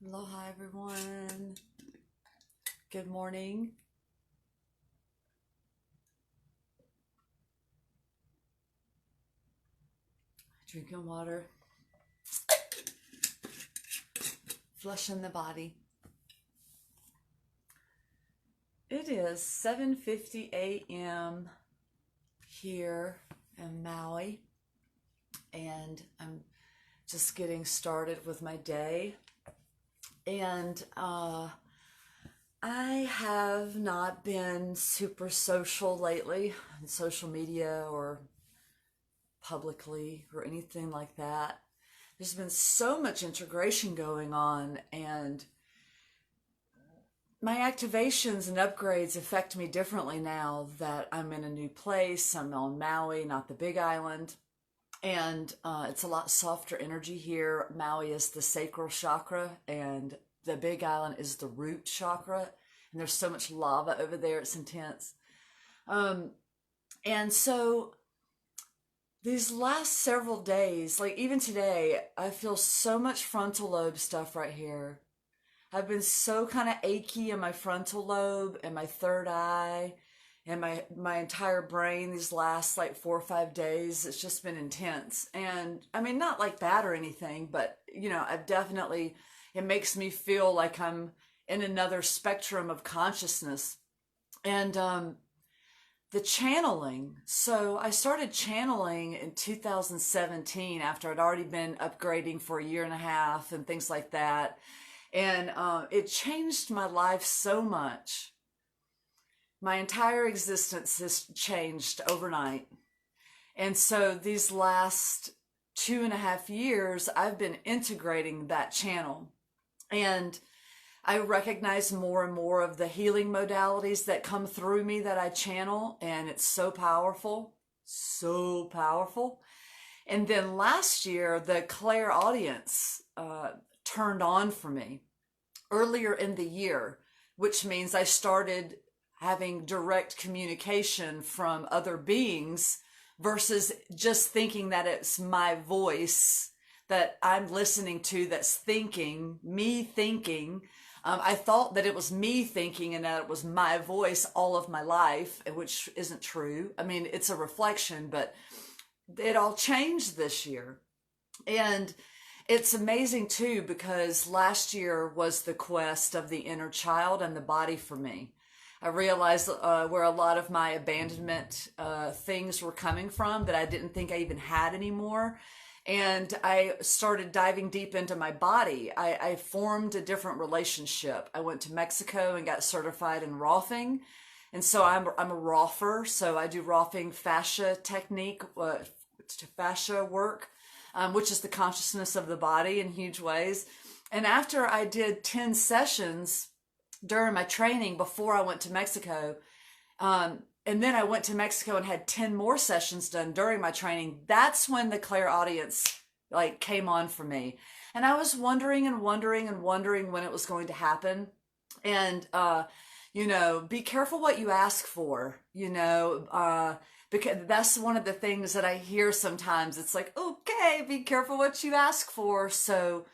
Aloha, everyone. Good morning. Drinking water, flushing the body. It is 7:50 a.m. here in Maui, and I'm just getting started with my day. And I have not been super social lately on social media or publicly or anything like that. There's been so much integration going on, and my activations and upgrades affect me differently now that I'm in a new place. I'm on Maui, not the Big Island, and it's a lot softer energy here. Maui is the sacral chakra, and the Big Island is the root chakra, and there's so much lava over there, it's intense. And so these last several days, like even today, I feel so much frontal lobe stuff right here. I've been so kind of achy in my frontal lobe and my third eye and my entire brain these last like 4 or 5 days. It's just been intense. And I mean, not like bad or anything, but I've definitely, it makes me feel like I'm in another spectrum of consciousness. And the channeling. So I started channeling in 2017 after I'd already been upgrading for a year and a half and things like that. And it changed my life so much. My entire existence has changed overnight. And so these last 2.5 years, I've been integrating that channel. And I recognize more and more of the healing modalities that come through me that I channel, and it's so powerful, so powerful. And then last year, the clairaudience turned on for me earlier in the year, which means I started having direct communication from other beings versus just thinking that it's my voice that I'm listening to that's thinking, me thinking. I thought that it was me thinking and that it was my voice all of my life, which isn't true. I mean, it's a reflection, but it all changed this year. And it's amazing too, because last year was the quest of the inner child and the body for me. I realized where a lot of my abandonment things were coming from that I didn't think I even had anymore. And I started diving deep into my body. I formed a different relationship. I went to Mexico and got certified in Rolfing. And so I'm a Rolfer. So I do Rolfing fascia technique, fascia work, which is the consciousness of the body in huge ways. And after I did 10 sessions during my training before I went to Mexico, and then I went to Mexico and had 10 more sessions done during my training. That's when the clairaudience like came on for me. And I was wondering and wondering and wondering when it was going to happen. And, be careful what you ask for, because that's one of the things that I hear sometimes. It's like, okay, be careful what you ask for. So,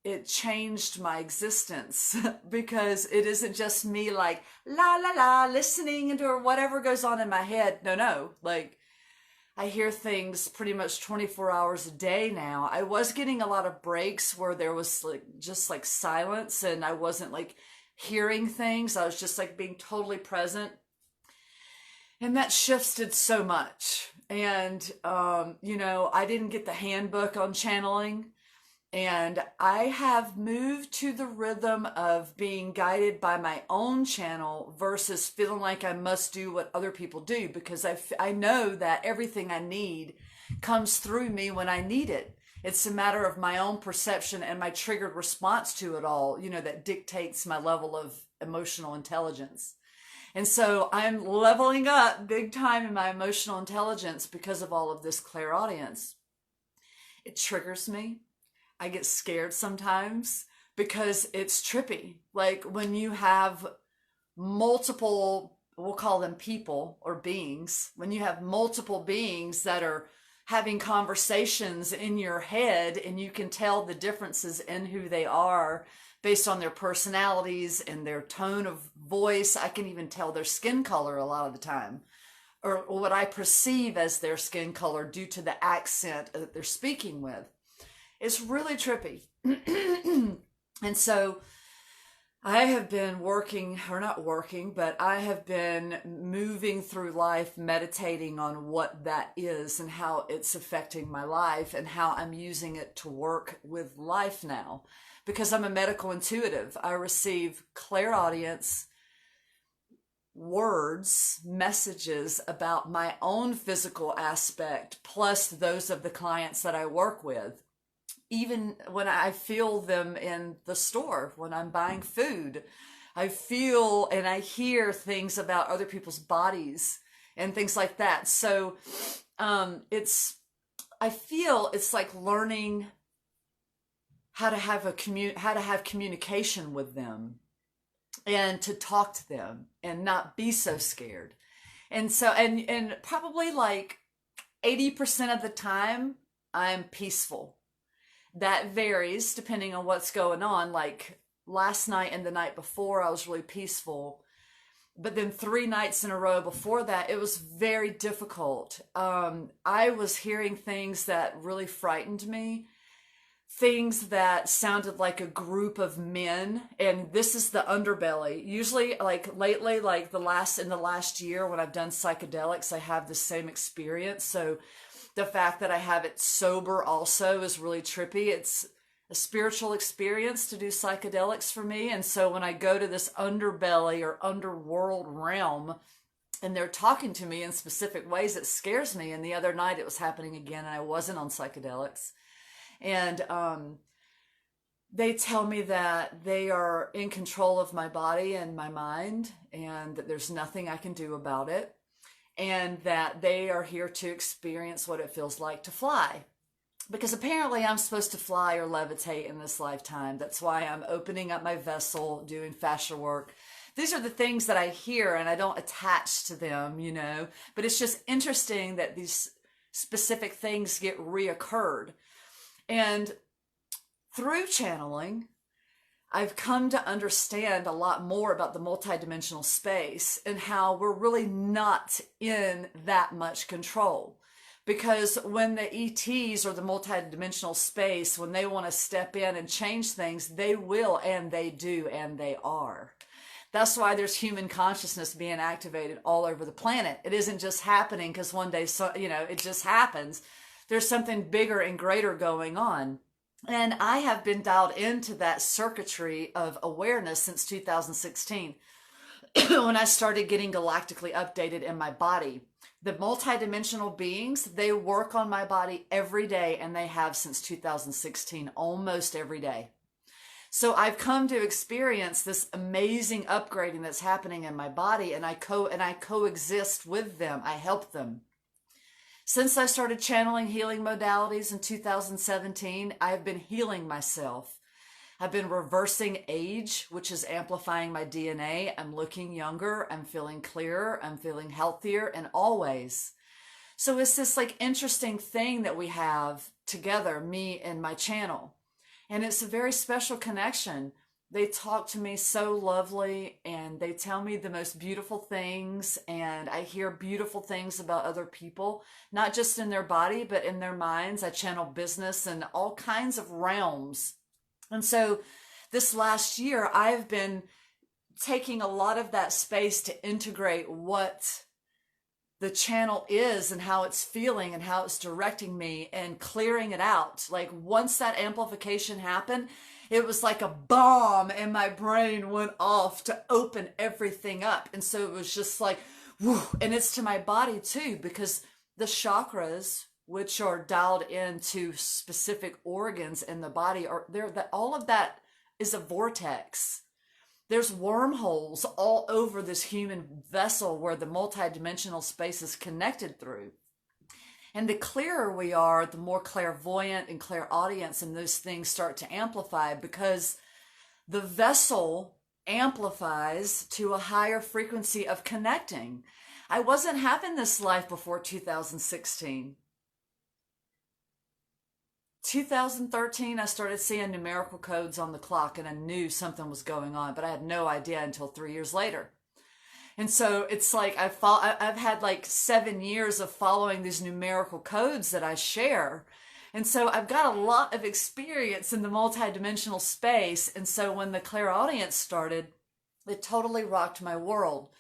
it changed my existence because it isn't just me like la la la listening into whatever goes on in my head. No, like I hear things pretty much 24 hours a day now. I was getting a lot of breaks where there was like just like silence and I wasn't like hearing things. I was just like being totally present. And that shifted so much. And I didn't get the handbook on channeling. And I have moved to the rhythm of being guided by my own channel versus feeling like I must do what other people do, because I know that everything I need comes through me when I need it. It's a matter of my own perception and my triggered response to it all, that dictates my level of emotional intelligence. And so I'm leveling up big time in my emotional intelligence because of all of this clairaudience. It triggers me. I get scared sometimes because it's trippy. Like when you have multiple, we'll call them people or beings, when you have multiple beings that are having conversations in your head, and you can tell the differences in who they are based on their personalities and their tone of voice. I can even tell their skin color a lot of the time, or what I perceive as their skin color due to the accent that they're speaking with. It's really trippy. And so I have been working, or not working, but I have been moving through life meditating on what that is and how it's affecting my life and how I'm using it to work with life now. Because I'm a medical intuitive, I receive clairaudience words, messages about my own physical aspect, plus those of the clients that I work with. Even when I feel them in the store, when I'm buying food, I feel and I hear things about other people's bodies and things like that. So I feel it's like learning how to have communication with them and to talk to them and not be so scared. And so and probably like 80% of the time I'm peaceful. That varies depending on what's going on. Like last night and the night before, I was really peaceful. But then 3 nights in a row before that, it was very difficult. I was hearing things that really frightened me, things that sounded like a group of men. And this is the underbelly. Usually, like lately, like in the last year when I've done psychedelics, I have the same experience. So the fact that I have it sober also is really trippy. It's a spiritual experience to do psychedelics for me. And so when I go to this underbelly or underworld realm and they're talking to me in specific ways, it scares me. And the other night it was happening again and I wasn't on psychedelics. And they tell me that they are in control of my body and my mind and that there's nothing I can do about it, and that they are here to experience what it feels like to fly. Because apparently I'm supposed to fly or levitate in this lifetime. That's why I'm opening up my vessel, doing fascia work. These are the things that I hear and I don't attach to them, but it's just interesting that these specific things get reoccurred. And through channeling, I've come to understand a lot more about the multidimensional space and how we're really not in that much control. Because when the ETs or the multidimensional space, when they want to step in and change things, they will, and they do, and they are. That's why there's human consciousness being activated all over the planet. It isn't just happening because one day, it just happens. There's something bigger and greater going on. And I have been dialed into that circuitry of awareness since 2016 when I started getting galactically updated in my body. The multidimensional beings, they work on my body every day, and they have since 2016, almost every day. So I've come to experience this amazing upgrading that's happening in my body, and I coexist with them. I help them. Since I started channeling healing modalities in 2017, I've been healing myself. I've been reversing age, which is amplifying my DNA. I'm looking younger. I'm feeling clearer. I'm feeling healthier, and always. So it's this like interesting thing that we have together, me and my channel. And it's a very special connection. They talk to me so lovely and they tell me the most beautiful things, and I hear beautiful things about other people, not just in their body, but in their minds. I channel business and all kinds of realms. And so this last year, I've been taking a lot of that space to integrate what the channel is and how it's feeling and how it's directing me and clearing it out. Like once that amplification happened, it was like a bomb and my brain went off to open everything up. And so it was just like, whew. And it's to my body too, because the chakras, which are dialed into specific organs in the body, are there. That all of that is a vortex. There's wormholes all over this human vessel where the multidimensional space is connected through. And the clearer we are, the more clairvoyant and clairaudience and those things start to amplify, because the vessel amplifies to a higher frequency of connecting. I wasn't having this life before 2016. 2013, I started seeing numerical codes on the clock and I knew something was going on, but I had no idea until 3 years later. And so it's like I've had like 7 years of following these numerical codes that I share. And so I've got a lot of experience in the multidimensional space. And so when the clairaudience started, it totally rocked my world.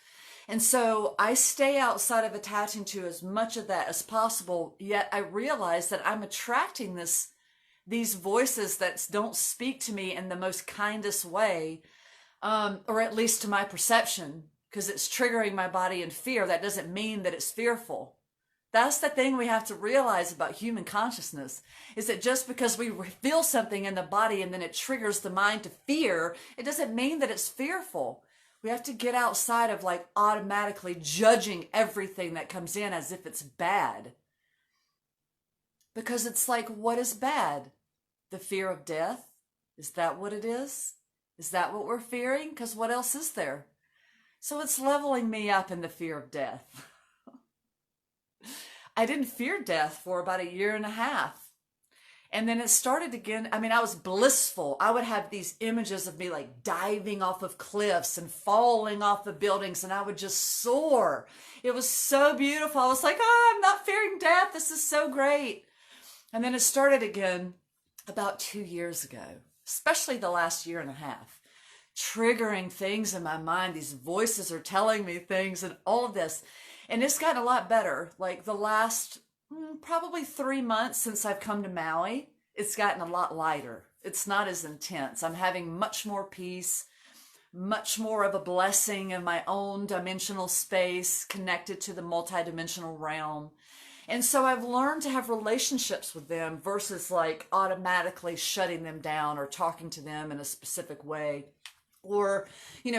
And so I stay outside of attaching to as much of that as possible. Yet I realize that I'm attracting these voices that don't speak to me in the most kindest way, or at least to my perception, because it's triggering my body in fear. That doesn't mean that it's fearful. That's the thing we have to realize about human consciousness, is that just because we feel something in the body and then it triggers the mind to fear, it doesn't mean that it's fearful. We have to get outside of like automatically judging everything that comes in as if it's bad. Because it's like, what is bad? The fear of death? Is that what it is? Is that what we're fearing? Because what else is there? So it's leveling me up in the fear of death. I didn't fear death for about a year and a half. And then it started again. I mean, I was blissful. I would have these images of me like diving off of cliffs and falling off of buildings, and I would just soar. It was so beautiful. I was like, oh, I'm not fearing death. This is so great. And then it started again about 2 years ago, especially the last year and a half, triggering things in my mind. These voices are telling me things and all of this. And it's gotten a lot better. Like the last probably 3 months since I've come to Maui, it's gotten a lot lighter. It's not as intense. I'm having much more peace, much more of a blessing in my own dimensional space connected to the multidimensional realm. And so I've learned to have relationships with them versus like automatically shutting them down or talking to them in a specific way, or,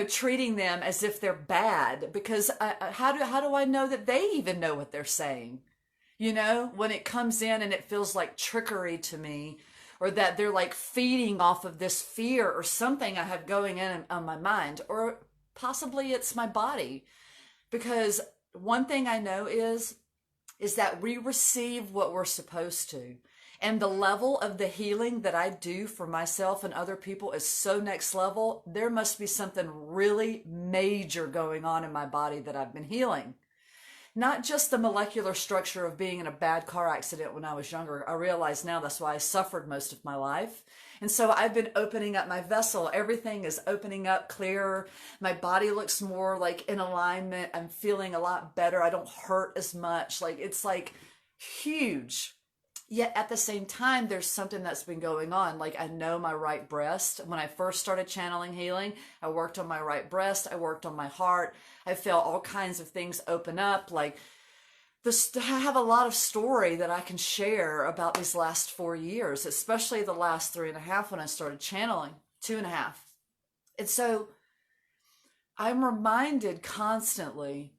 treating them as if they're bad, because how do I know that they even know what they're saying? When it comes in and it feels like trickery to me, or that they're like feeding off of this fear or something I have going on my mind, or possibly it's my body. Because one thing I know is that we receive what we're supposed to. And the level of the healing that I do for myself and other people is so next level. There must be something really major going on in my body that I've been healing. Not just the molecular structure of being in a bad car accident when I was younger. I realize now that's why I suffered most of my life. And so I've been opening up my vessel. Everything is opening up clearer. My body looks more like in alignment. I'm feeling a lot better. I don't hurt as much. Like it's like huge. Yet at the same time, there's something that's been going on. Like I know my right breast. When I first started channeling healing, I worked on my right breast. I worked on my heart. I felt all kinds of things open up. Like this, I have a lot of story that I can share about these last 4 years, especially the last 3.5 when I started channeling, 2.5. And so I'm reminded constantly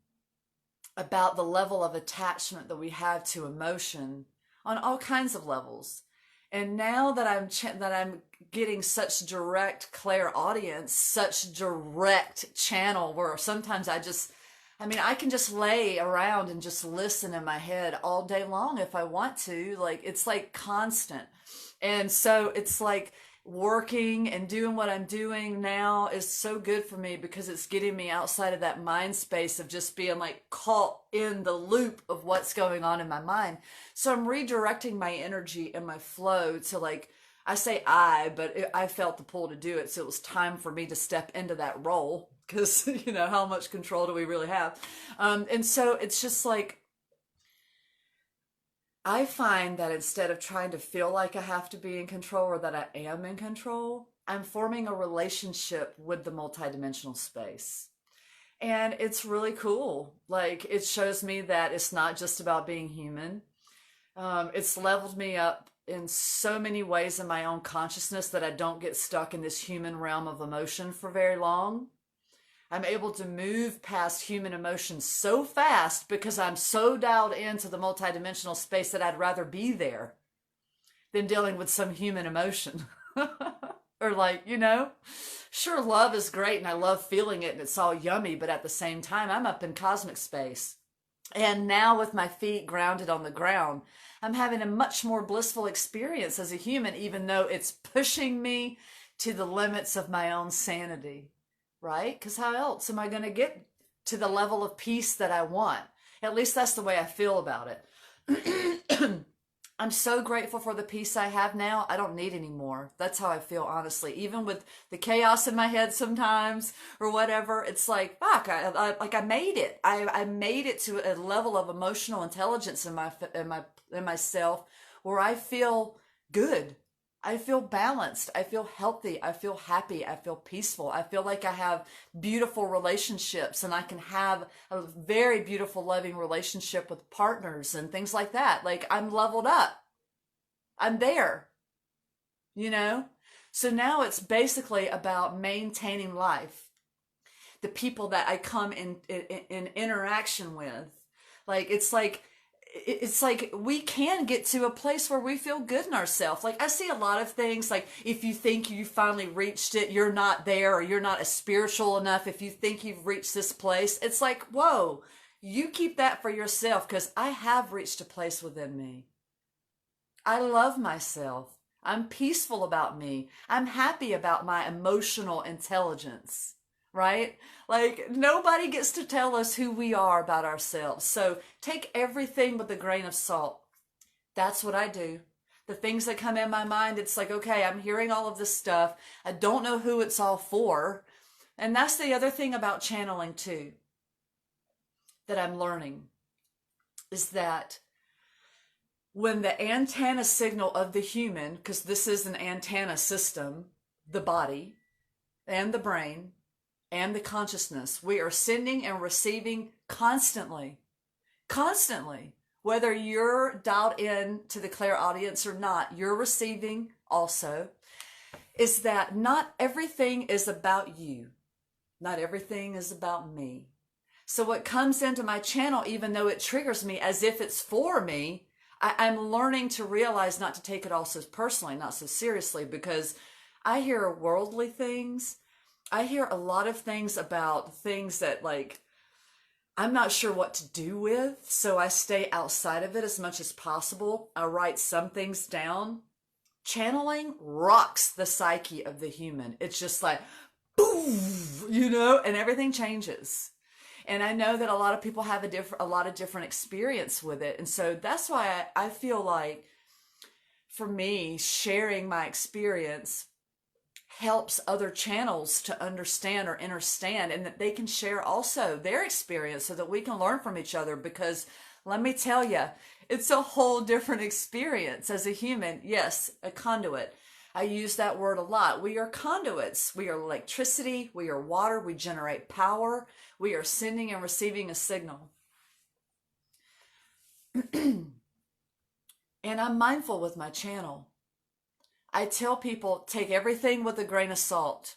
about the level of attachment that we have to emotion on all kinds of levels. And now that I'm getting such direct clairaudience, such direct channel, where sometimes I can just lay around and just listen in my head all day long if I want to. Like it's like constant. And so it's like working and doing what I'm doing now is so good for me, because it's getting me outside of that mind space of just being like caught in the loop of what's going on in my mind. So I'm redirecting my energy and my flow to, like, I say but I felt the pull to do it. So it was time for me to step into that role, because how much control do we really have? And so it's just like, I find that instead of trying to feel like I have to be in control or that I am in control, I'm forming a relationship with the multidimensional space. And it's really cool. Like, it shows me that it's not just about being human. It's leveled me up in so many ways in my own consciousness that I don't get stuck in this human realm of emotion for very long. I'm able to move past human emotions so fast because I'm so dialed into the multidimensional space that I'd rather be there than dealing with some human emotion. Or like, sure, love is great and I love feeling it and it's all yummy, but at the same time, I'm up in cosmic space. And now with my feet grounded on the ground, I'm having a much more blissful experience as a human, even though it's pushing me to the limits of my own sanity, right? Because how else am I going to get to the level of peace that I want? At least that's the way I feel about it. I'm so grateful for the peace I have now. I don't need any more. That's how I feel, honestly. Even with the chaos in my head sometimes or whatever, it's like, fuck, I made it. I made it to a level of emotional intelligence in myself where I feel good. I feel balanced. I feel healthy. I feel happy. I feel peaceful. I feel like I have beautiful relationships and I can have a very beautiful, loving relationship with partners and things like that. Like I'm leveled up. I'm there, you know? So now it's basically about maintaining life. The people that I come in interaction with. Like it's like we can get to a place where we feel good in ourselves. Like I see a lot of things like if you think you finally reached it, you're not there or you're not as spiritual enough. If you think you've reached this place, it's like, whoa, you keep that for yourself because I have reached a place within me. I love myself. I'm peaceful about me. I'm happy about my emotional intelligence, right? Like nobody gets to tell us who we are about ourselves. So take everything with a grain of salt. That's what I do. The things that come in my mind, it's like, okay, I'm hearing all of this stuff. I don't know who it's all for. And that's the other thing about channeling too, that I'm learning is that when the antenna signal of the human, because this is an antenna system, the body and the brain and the consciousness, we are sending and receiving constantly, constantly. Whether you're dialed in to the clairaudience or not, you're receiving also, is that not everything is about you. Not everything is about me. So what comes into my channel, even though it triggers me as if it's for me, I'm learning to realize not to take it all so personally, not so seriously, because I hear worldly things. I hear a lot of things about things that like I'm not sure what to do with, so I stay outside of it as much as possible. I write some things down. Channeling rocks the psyche of the human. It's just like, boom, and everything changes. And I know that a lot of people have a lot of different experience with it. And so that's why I feel like for me, sharing my experience helps other channels to understand or understand and that they can share also their experience so that we can learn from each other. Because let me tell you, it's a whole different experience as a human. Yes, a conduit. I use that word a lot. We are conduits. We are electricity. We are water. We generate power. We are sending and receiving a signal. And I'm mindful with my channel. I tell people, take everything with a grain of salt.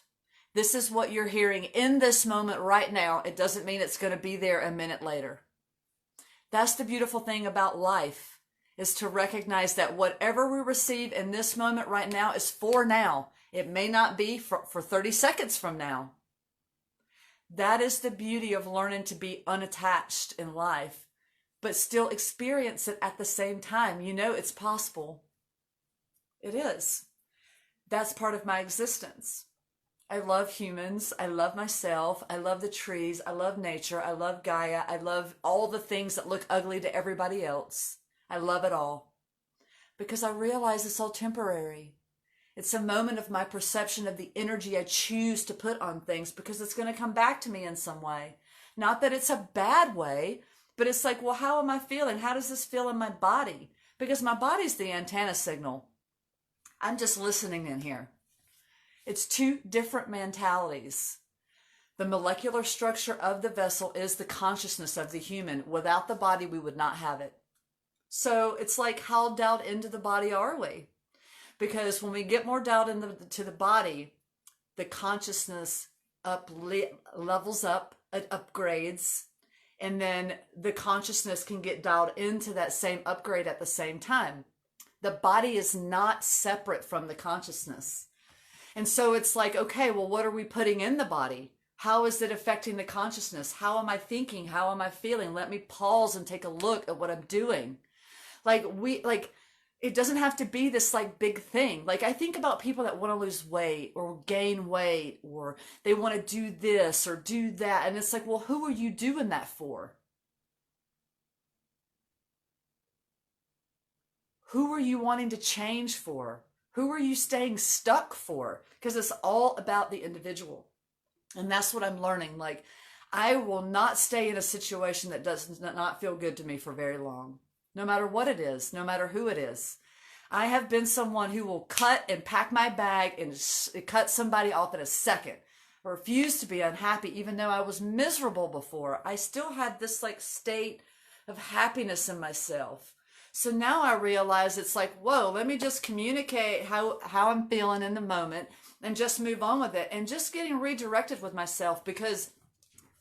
This is what you're hearing in this moment right now. It doesn't mean it's going to be there a minute later. That's the beautiful thing about life, is to recognize that whatever we receive in this moment right now is for now. It may not be for 30 seconds from now. That is the beauty of learning to be unattached in life, but still experience it at the same time. You know it's possible. It is. That's part of my existence. I love humans. I love myself. I love the trees. I love nature. I love Gaia. I love all the things that look ugly to everybody else. I love it all because I realize it's all temporary. It's a moment of my perception of the energy I choose to put on things because it's going to come back to me in some way. Not that it's a bad way, but it's like, well, how am I feeling? How does this feel in my body? Because my body's the antenna signal. I'm just listening in here. It's two different mentalities. The molecular structure of the vessel is the consciousness of the human. Without the body, we would not have it. So it's like, how dialed into the body are we? Because when we get more dialed into the body, the consciousness levels up, it upgrades, and then the consciousness can get dialed into that same upgrade at the same time. The body is not separate from the consciousness. And so it's like, okay, well, what are we putting in the body? How is it affecting the consciousness? How am I thinking? How am I feeling? Let me pause and take a look at what I'm doing. Like it doesn't have to be this like big thing. Like I think about people that want to lose weight or gain weight or they want to do this or do that. And it's like, well, who are you doing that for? Who are you wanting to change for? Who are you staying stuck for? Because it's all about the individual. And that's what I'm learning. Like, I will not stay in a situation that does not feel good to me for very long, no matter what it is, no matter who it is. I have been someone who will cut and pack my bag and cut somebody off in a second. I refuse to be unhappy, even though I was miserable before. I still had this like state of happiness in myself. So now I realize it's like, whoa, let me just communicate how I'm feeling in the moment and just move on with it and just getting redirected with myself because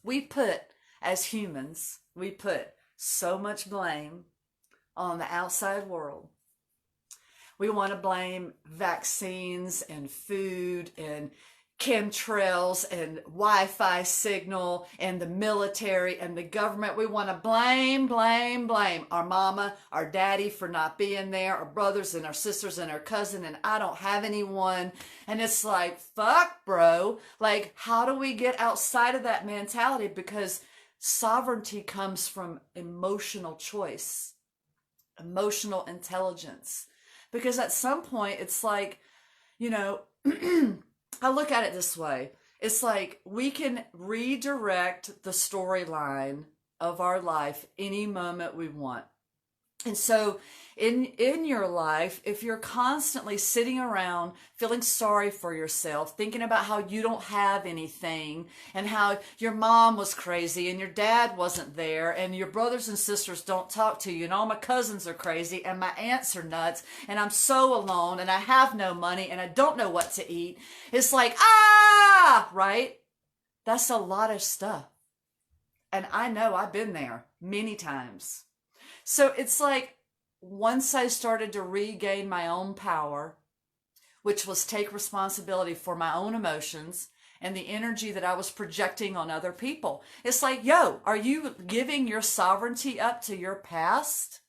we put, as humans, we put so much blame on the outside world. We want to blame vaccines and food and chemtrails and Wi-Fi signal and the military and the government. We want to blame our mama, our daddy for not being there, our brothers and our sisters and our cousin, and I don't have anyone. And it's like, fuck, bro. Like, how do we get outside of that mentality? Because sovereignty comes from emotional choice, emotional intelligence. Because at some point, it's like, you know, I look at it this way. It's like we can redirect the storyline of our life any moment we want. And so in your life, if you're constantly sitting around feeling sorry for yourself, thinking about how you don't have anything and how your mom was crazy and your dad wasn't there and your brothers and sisters don't talk to you and all my cousins are crazy and my aunts are nuts and I'm so alone and I have no money and I don't know what to eat. It's like, right? That's a lot of stuff. And I know I've been there many times. So it's like once I started to regain my own power, which was take responsibility for my own emotions and the energy that I was projecting on other people. It's like, yo, are you giving your sovereignty up to your past?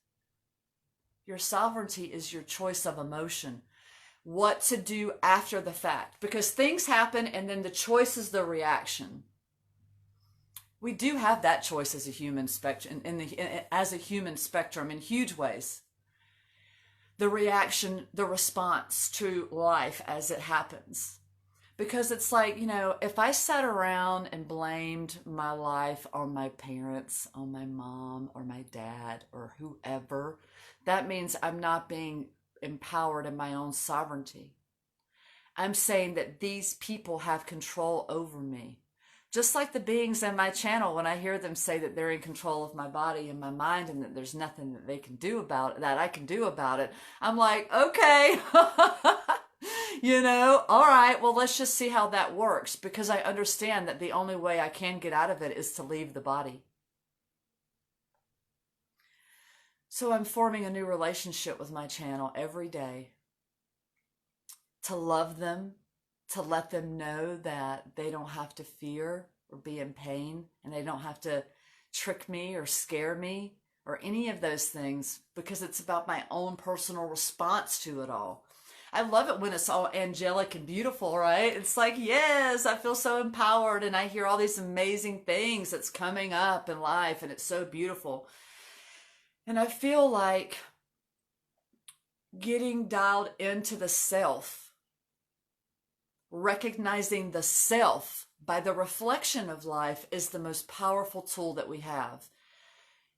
Your sovereignty is your choice of emotion. What to do after the fact. Because things happen and then the choice is the reaction. We do have that choice as a human spectrum, as a human spectrum in huge ways. The reaction, the response to life as it happens. Because it's like, you know, if I sat around and blamed my life on my parents, on my mom or my dad or whoever, that means I'm not being empowered in my own sovereignty. I'm saying that these people have control over me. Just like the beings in my channel, when I hear them say that they're in control of my body and my mind and that there's nothing that they can do about it, that I can do about it, I'm like, okay, you know, all right, well, let's just see how that works because I understand that the only way I can get out of it is to leave the body. So I'm forming a new relationship with my channel every day to love them, to let them know that they don't have to fear or be in pain and they don't have to trick me or scare me or any of those things because it's about my own personal response to it all. I love it when it's all angelic and beautiful, right? It's like, yes, I feel so empowered and I hear all these amazing things that's coming up in life and it's so beautiful. And I feel like getting dialed into the self, recognizing the self by the reflection of life is the most powerful tool that we have.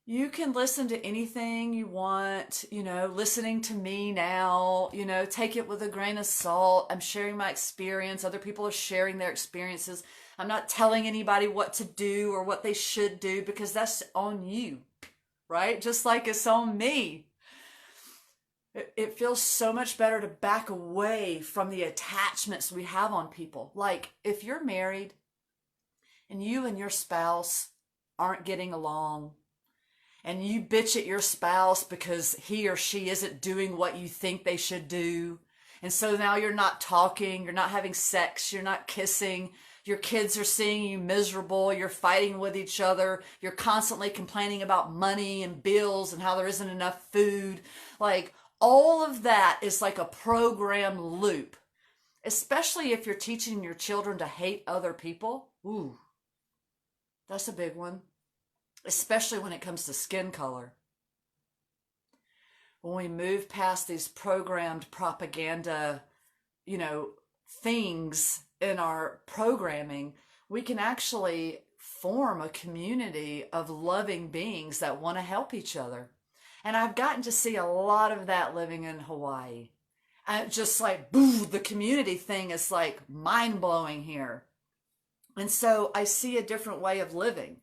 You can listen to anything you want, you know, listening to me now, you know, take it with a grain of salt. I'm sharing my experience. Other people are sharing their experiences. I'm not telling anybody what to do or what they should do because that's on you, right? Just like it's on me. It feels so much better to back away from the attachments we have on people. Like if you're married and you and your spouse aren't getting along and you bitch at your spouse because he or she isn't doing what you think they should do. And so now you're not talking, you're not having sex, you're not kissing. Your kids are seeing you miserable. You're fighting with each other. You're constantly complaining about money and bills and how there isn't enough food. Like all of that is like a program loop, especially if you're teaching your children to hate other people. Ooh, that's a big one, especially when it comes to skin color. When we move past these programmed propaganda, you know, things in our programming, we can actually form a community of loving beings that want to help each other. And I've gotten to see a lot of that living in Hawaii. And just like, boo, the community thing is like mind blowing here. And so I see a different way of living.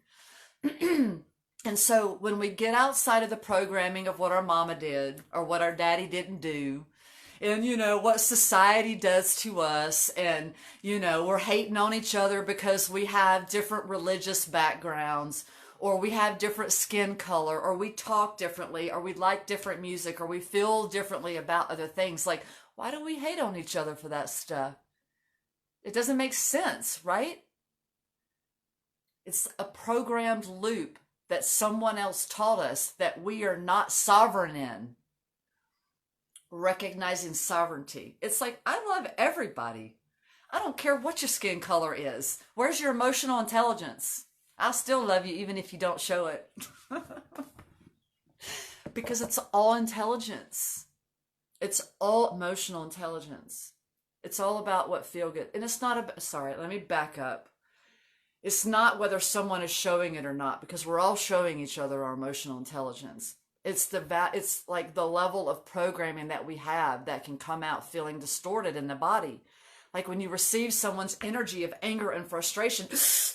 And so when we get outside of the programming of what our mama did or what our daddy didn't do, and you know what society does to us, and you know we're hating on each other because we have different religious backgrounds, or we have different skin color, or we talk differently, or we like different music, or we feel differently about other things. Like, why do we hate on each other for that stuff? It doesn't make sense, right? It's a programmed loop that someone else taught us that we are not sovereign in. Recognizing sovereignty. It's like, I love everybody. I don't care what your skin color is. Where's your emotional intelligence? I still love you even if you don't show it. Because it's all intelligence. It's all emotional intelligence. It's all about what feel good. And it's not about, sorry, let me back up. It's not whether someone is showing it or not, because we're all showing each other our emotional intelligence. It's like the level of programming that we have that can come out feeling distorted in the body. Like when you receive someone's energy of anger and frustration,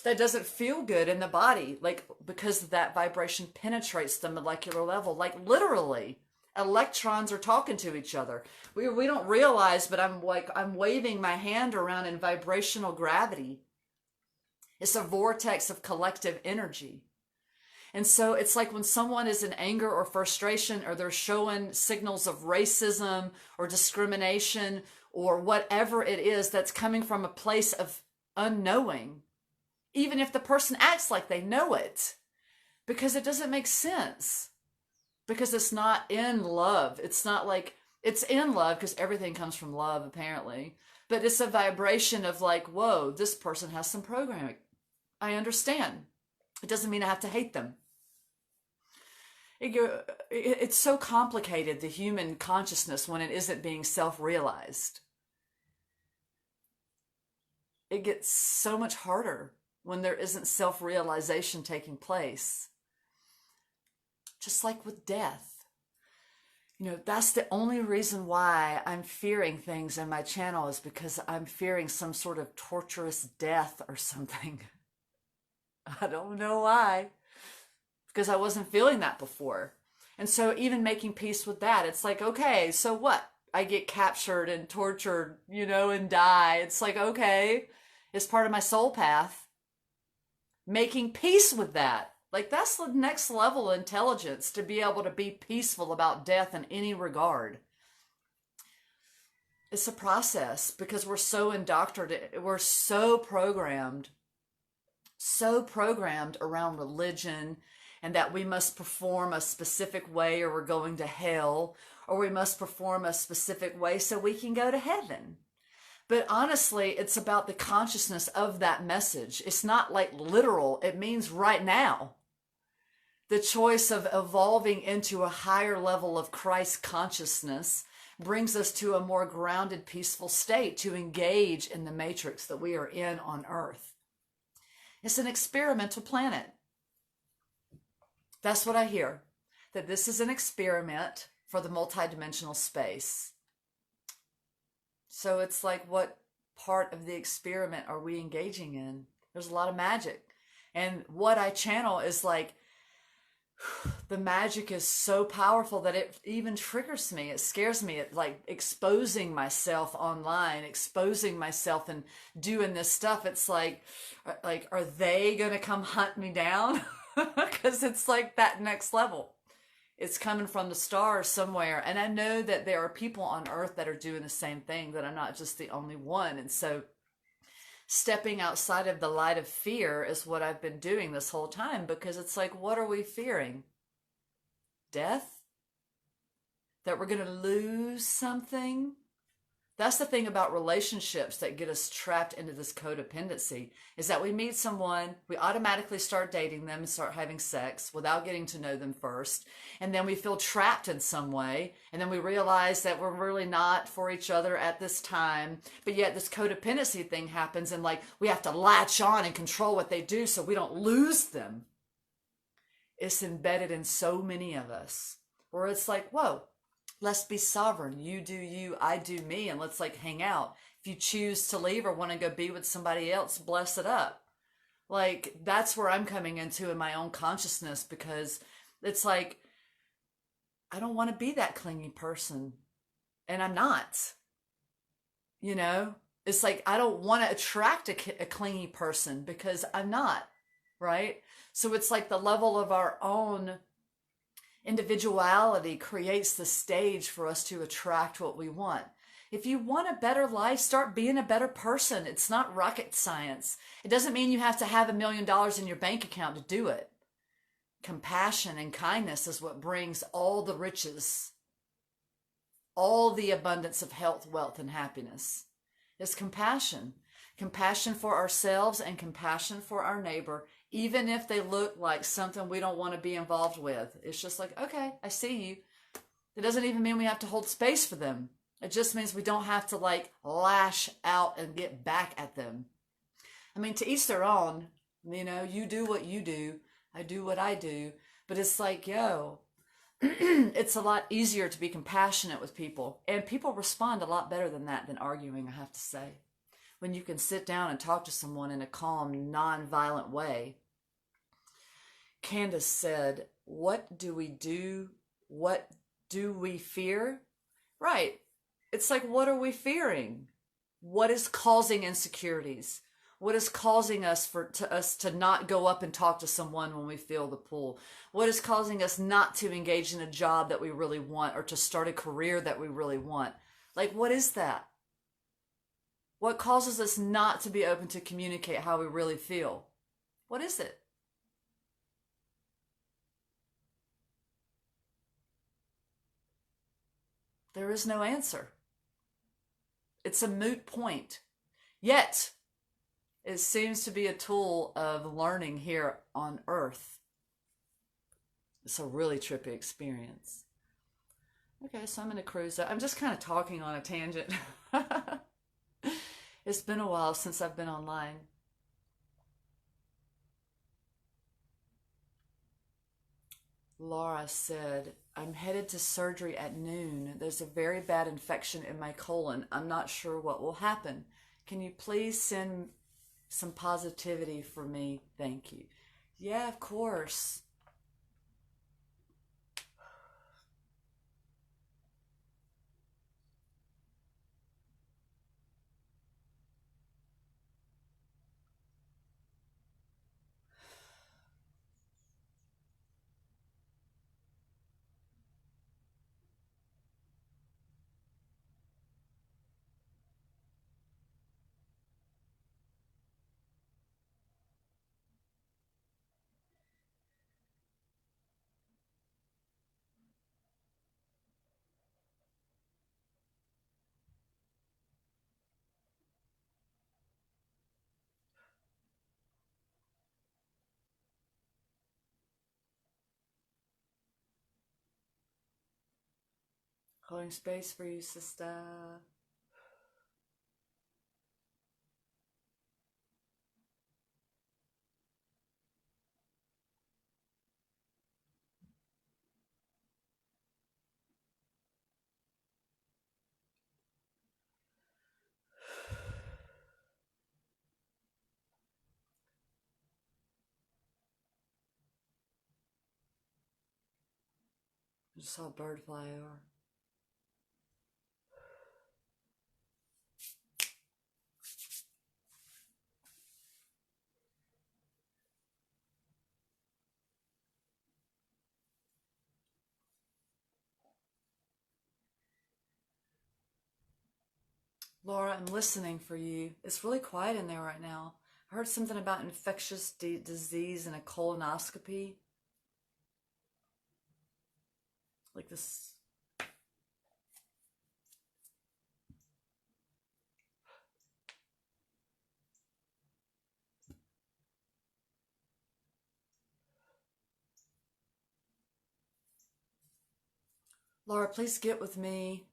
that doesn't feel good in the body, like because that vibration penetrates the molecular level, like literally. Electrons are talking to each other. We don't realize, but I'm waving my hand around in vibrational gravity. It's a vortex of collective energy. And so it's like when someone is in anger or frustration, or they're showing signals of racism or discrimination or whatever it is that's coming from a place of unknowing, even if the person acts like they know it, because it doesn't make sense, because it's not in love. It's not like, it's in love because everything comes from love apparently, but it's a vibration of like, whoa, this person has some programming. I understand. It doesn't mean I have to hate them. It's so complicated, the human consciousness, when it isn't being self-realized. It gets so much harder when there isn't self-realization taking place. Just like with death. You know, that's the only reason why I'm fearing things in my channel, is because I'm fearing some sort of torturous death or something. I don't know why. Because I wasn't feeling that before. And so even making peace with that, it's like, okay, so what? I get captured and tortured, you know, and die. It's like, okay, it's part of my soul path. Making peace with that. Like, that's the next level of intelligence, to be able to be peaceful about death in any regard. It's a process, because we're so indoctrinated, we're so programmed around religion, and that we must perform a specific way or we're going to hell, or we must perform a specific way so we can go to heaven. But honestly, it's about the consciousness of that message. It's not like literal. It means right now. The choice of evolving into a higher level of Christ consciousness brings us to a more grounded, peaceful state to engage in the matrix that we are in on Earth. It's an experimental planet. That's what I hear, that this is an experiment for the multidimensional space. So it's like, what part of the experiment are we engaging in? There's a lot of magic. And what I channel is like, the magic is so powerful that it even triggers me. It scares me. It like exposing myself online, exposing myself and doing this stuff. It's like, are they going to come hunt me down? Because it's like that next level. It's coming from the stars somewhere. And I know that there are people on Earth that are doing the same thing, that I'm not just the only one. And so stepping outside of the light of fear is what I've been doing this whole time, because it's like, what are we fearing? Death? That we're going to lose something? That's the thing about relationships that get us trapped into this codependency, is that we meet someone, we automatically start dating them and start having sex without getting to know them first. And then we feel trapped in some way. And then we realize that we're really not for each other at this time. But yet this codependency thing happens, and like we have to latch on and control what they do so we don't lose them. It's embedded in so many of us, where it's like, whoa, let's be sovereign. You do you, I do me, and let's like hang out. If you choose to leave or want to go be with somebody else, bless it up. Like, that's where I'm coming into in my own consciousness, because it's like, I don't want to be that clingy person. And I'm not, you know? It's like, I don't want to attract a clingy person because I'm not, right? So it's like the level of our own individuality creates the stage for us to attract what we want. If you want a better life, start being a better person. It's not rocket science. It doesn't mean you have to have $1,000,000 in your bank account to do it. Compassion and kindness is what brings all the riches, all the abundance of health, wealth, and happiness. It's compassion. Compassion for ourselves and compassion for our neighbor, even if they look like something we don't want to be involved with. It's just like, okay, I see you. It doesn't even mean we have to hold space for them. It just means we don't have to like lash out and get back at them. I mean, to each their own. You know, you do what you do. I do what I do. But it's like, yo, it's a lot easier to be compassionate with people. And people respond a lot better than that, than arguing, I have to say. When you can sit down and talk to someone in a calm, non-violent way. Candace said, what do we do? What do we fear? Right. It's like, what are we fearing? What is causing insecurities? What is causing us to not go up and talk to someone when we feel the pull? What is causing us not to engage in a job that we really want, or to start a career that we really want? Like, what is that? What causes us not to be open to communicate how we really feel? What is it? There is no answer. It's a moot point. Yet, it seems to be a tool of learning here on Earth. It's a really trippy experience. Okay, so I'm going to cruise. I'm just kind of talking on a tangent. It's been a while since I've been online. Laura said, I'm headed to surgery at noon. There's a very bad infection in my colon. I'm not sure what will happen. Can you please send some positivity for me? Thank you. Yeah, of course. Holding space for you, sister. I just saw a bird fly over. Laura, I'm listening for you. It's really quiet in there right now. I heard something about infectious disease and a colonoscopy. Like this. Laura, please get with me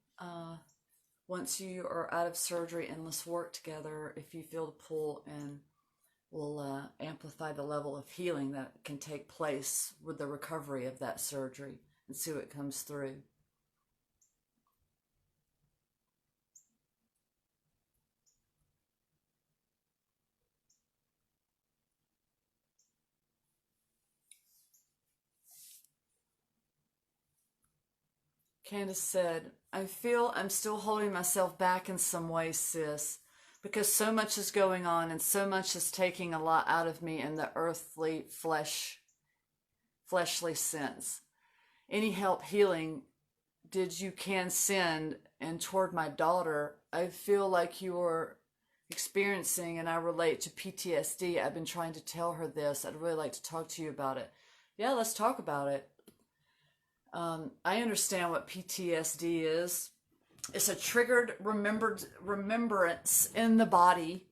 once you are out of surgery and let's work together if you feel the pull, and we'll amplify the level of healing that can take place with the recovery of that surgery and see what comes through. Candace said, I feel I'm still holding myself back in some ways, sis, because so much is going on and so much is taking a lot out of me in the earthly fleshly sense. Any help healing did you can send? And toward my daughter, I feel like you're experiencing, and I relate to PTSD. I've been trying to tell her this. I'd really like to talk to you about it. Yeah, let's talk about it. I understand what PTSD is. It's a triggered remembrance in the body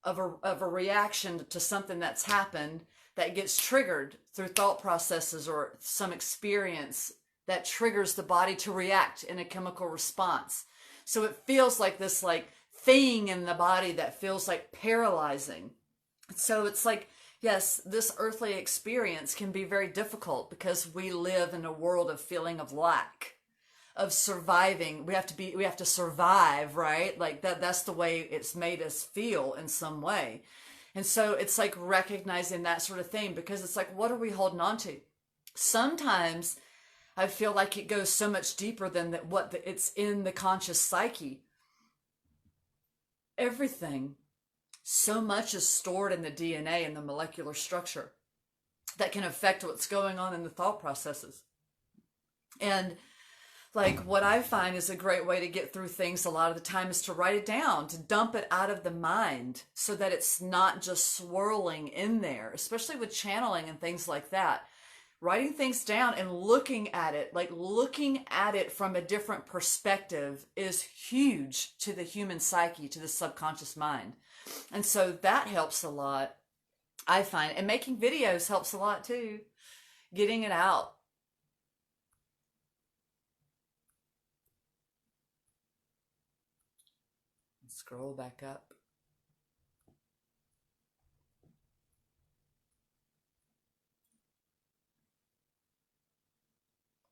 of a reaction to something that's happened that gets triggered through thought processes or some experience that triggers the body to react in a chemical response. So it feels like this like thing in the body that feels like paralyzing. So it's like, yes, this earthly experience can be very difficult because we live in a world of feeling of lack, of surviving. We have to survive, right? Like that's the way it's made us feel in some way. And so it's like recognizing that sort of thing, because it's like, what are we holding on to? Sometimes I feel like it goes so much deeper than it's in the conscious psyche. Everything. So much is stored in the DNA and the molecular structure that can affect what's going on in the thought processes. And like what I find is a great way to get through things a lot of the time is to write it down, to dump it out of the mind so that it's not just swirling in there, especially with channeling and things like that. Writing things down and looking at it, like looking at it from a different perspective is huge to the human psyche, to the subconscious mind. And so that helps a lot, I find. And making videos helps a lot too. Getting it out. Scroll back up.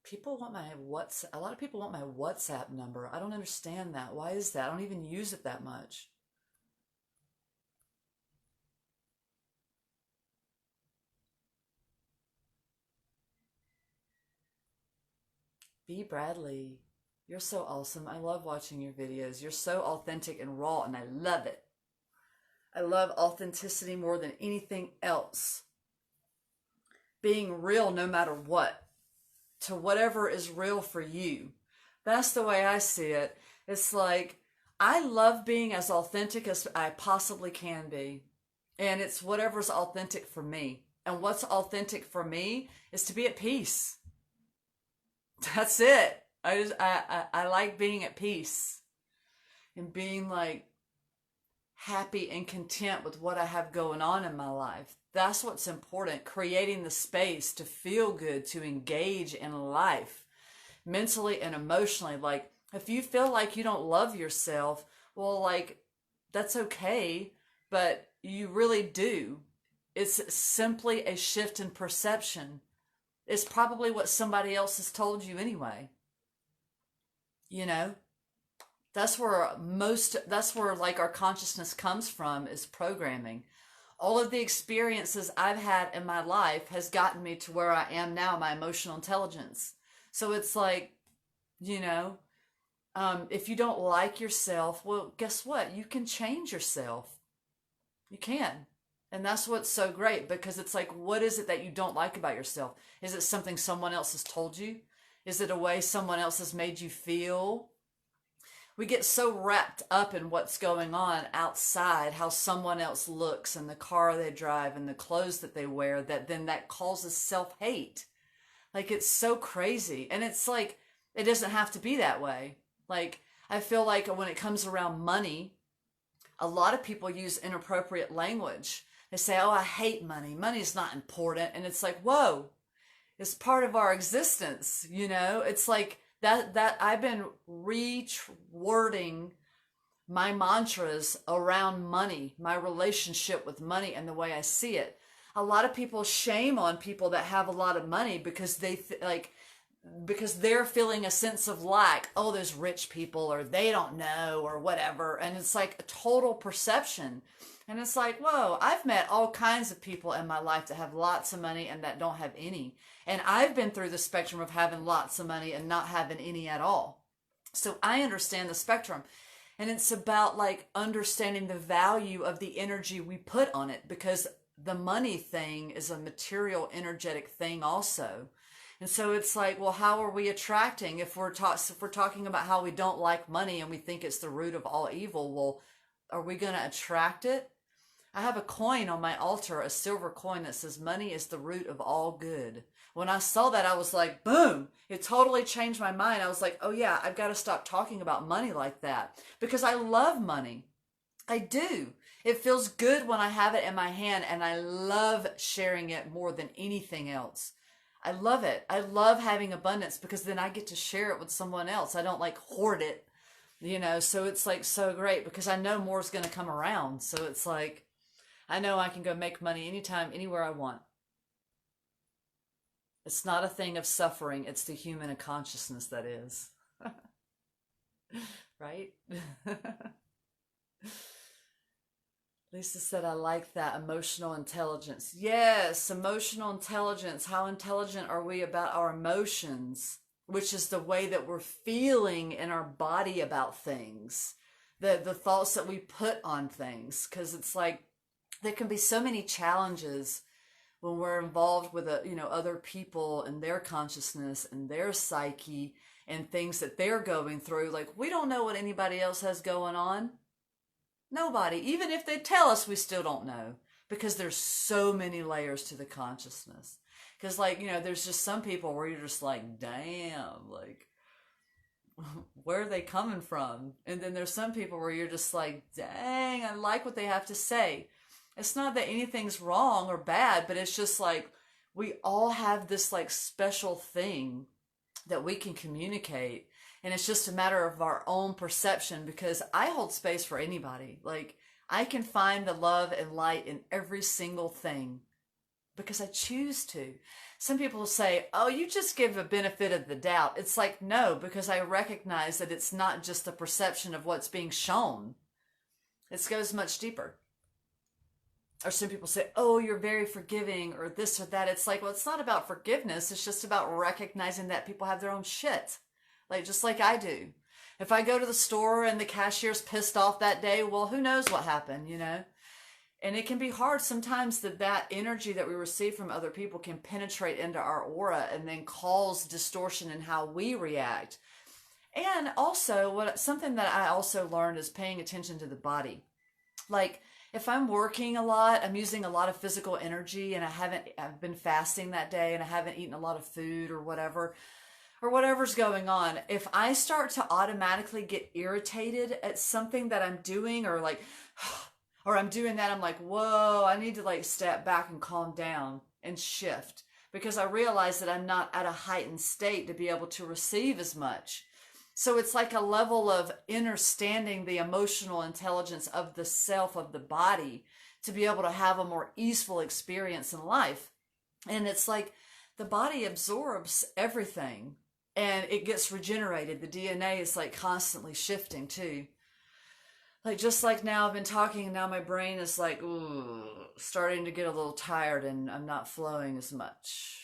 People want my WhatsApp. A lot of people want my WhatsApp number. I don't understand that. Why is that? I don't even use it that much. B. Bradley, you're so awesome. I love watching your videos. You're so authentic and raw, and I love it. I love authenticity more than anything else. Being real no matter what, to whatever is real for you. That's the way I see it. It's like, I love being as authentic as I possibly can be. And it's whatever's authentic for me. And what's authentic for me is to be at peace. That's it. I like being at peace and being like happy and content with what I have going on in my life. That's what's important. Creating the space to feel good, to engage in life mentally and emotionally. Like if you feel like you don't love yourself, well, like that's okay, but you really do. It's simply a shift in perception. It's probably what somebody else has told you anyway. You know, that's where like our consciousness comes from, is programming. All of the experiences I've had in my life has gotten me to where I am now, my emotional intelligence. So it's like, you know, if you don't like yourself, well, guess what? You can change yourself. You can. And that's what's so great, because it's like, what is it that you don't like about yourself? Is it something someone else has told you? Is it a way someone else has made you feel? We get so wrapped up in what's going on outside, how someone else looks and the car they drive and the clothes that they wear, that then that causes self-hate. Like it's so crazy. And it's like, it doesn't have to be that way. Like, I feel like when it comes around money, a lot of people use inappropriate language. They say, oh, I hate money. Money's not important. And it's like, whoa, it's part of our existence. It's like that I've been rewording my mantras around money, my relationship with money and the way I see it. A lot of people shame on people that have a lot of money because because they're feeling a sense of lack. Oh, there's rich people or they don't know or whatever. And it's like a total perception. And it's like, whoa, I've met all kinds of people in my life that have lots of money and that don't have any. And I've been through the spectrum of having lots of money and not having any at all. So I understand the spectrum. And it's about like understanding the value of the energy we put on it, because the money thing is a material energetic thing also. And so it's like, well, how are we attracting if we're talking about how we don't like money and we think it's the root of all evil? Well, are we going to attract it? I have a coin on my altar, a silver coin that says money is the root of all good. When I saw that, I was like, boom, it totally changed my mind. I was like, oh yeah, I've got to stop talking about money like that, because I love money. I do. It feels good when I have it in my hand, and I love sharing it more than anything else. I love it. I love having abundance because then I get to share it with someone else. I don't like hoard it, so it's like so great because I know more is going to come around. So it's like, I know I can go make money anytime, anywhere I want. It's not a thing of suffering. It's the human consciousness that is. Right? Lisa said, I like that. Emotional intelligence. Yes, emotional intelligence. How intelligent are we about our emotions, which is the way that we're feeling in our body about things, the thoughts that we put on things. Because it's like there can be so many challenges when we're involved with other people and their consciousness and their psyche and things that they're going through. Like, we don't know what anybody else has going on. Nobody. Even if they tell us, we still don't know, because there's so many layers to the consciousness. Because there's just some people where you're just like, damn, like, where are they coming from? And then there's some people where you're just like, dang, I like what they have to say. It's not that anything's wrong or bad, but it's just like we all have this like special thing that we can communicate. And it's just a matter of our own perception, because I hold space for anybody. Like, I can find the love and light in every single thing because I choose to. Some people say, oh, you just give a benefit of the doubt. It's like, no, because I recognize that it's not just the perception of what's being shown. It goes much deeper. Or some people say, oh, you're very forgiving or this or that. It's like, well, it's not about forgiveness. It's just about recognizing that people have their own shit. Like, just like I do. If I go to the store and the cashier's pissed off that day, well, who knows what happened, And it can be hard sometimes that energy that we receive from other people can penetrate into our aura and then cause distortion in how we react. And also, something that I also learned is paying attention to the body. Like, if I'm working a lot, I'm using a lot of physical energy, and I've been fasting that day and I haven't eaten a lot of food or whatever's going on. If I start to automatically get irritated at something that I'm doing, or like, or I'm doing that, I'm like, whoa, I need to like step back and calm down and shift, because I realize that I'm not at a heightened state to be able to receive as much. So it's like a level of understanding the emotional intelligence of the self, of the body, to be able to have a more easeful experience in life. And it's like the body absorbs everything and it gets regenerated. The DNA is like constantly shifting too. Like, just like now I've been talking and now my brain is like, ooh, starting to get a little tired and I'm not flowing as much.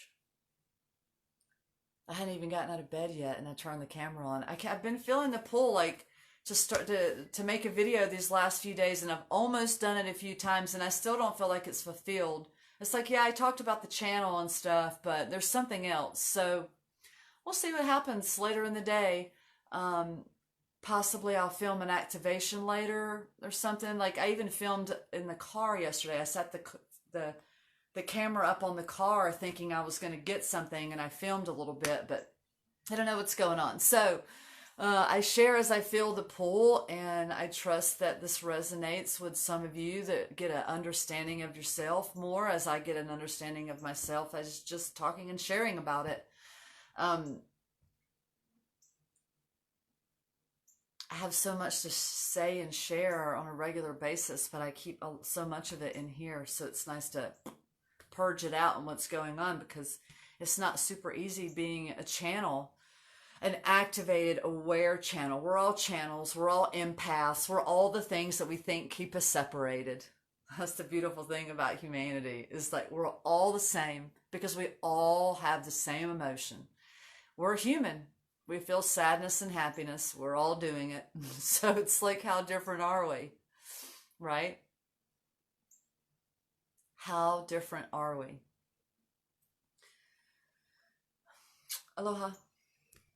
I hadn't even gotten out of bed yet, and I turned the camera on. I've been feeling the pull, like, to start to make a video these last few days, and I've almost done it a few times, and I still don't feel like it's fulfilled. It's like, yeah, I talked about the channel and stuff, but there's something else. So we'll see what happens later in the day. possibly I'll film an activation later or something. Like I even filmed in the car yesterday. I set the the camera up on the car thinking I was going to get something, and I filmed a little bit, but I don't know what's going on. So I share as I feel the pull, and I trust that this resonates with some of you that get an understanding of yourself more as I get an understanding of myself as just talking and sharing about it. Um, I have so much to say and share on a regular basis, but I keep so much of it in here, so it's nice to purge it out and what's going on, because it's not super easy being a channel, an activated, aware channel. We're all channels, we're all empaths, we're all the things that we think keep us separated. That's the beautiful thing about humanity, is like we're all the same because we all have the same emotion. We're human. We feel sadness and happiness. We're all doing it. So it's like, how different are we? Right? How different are we? Aloha.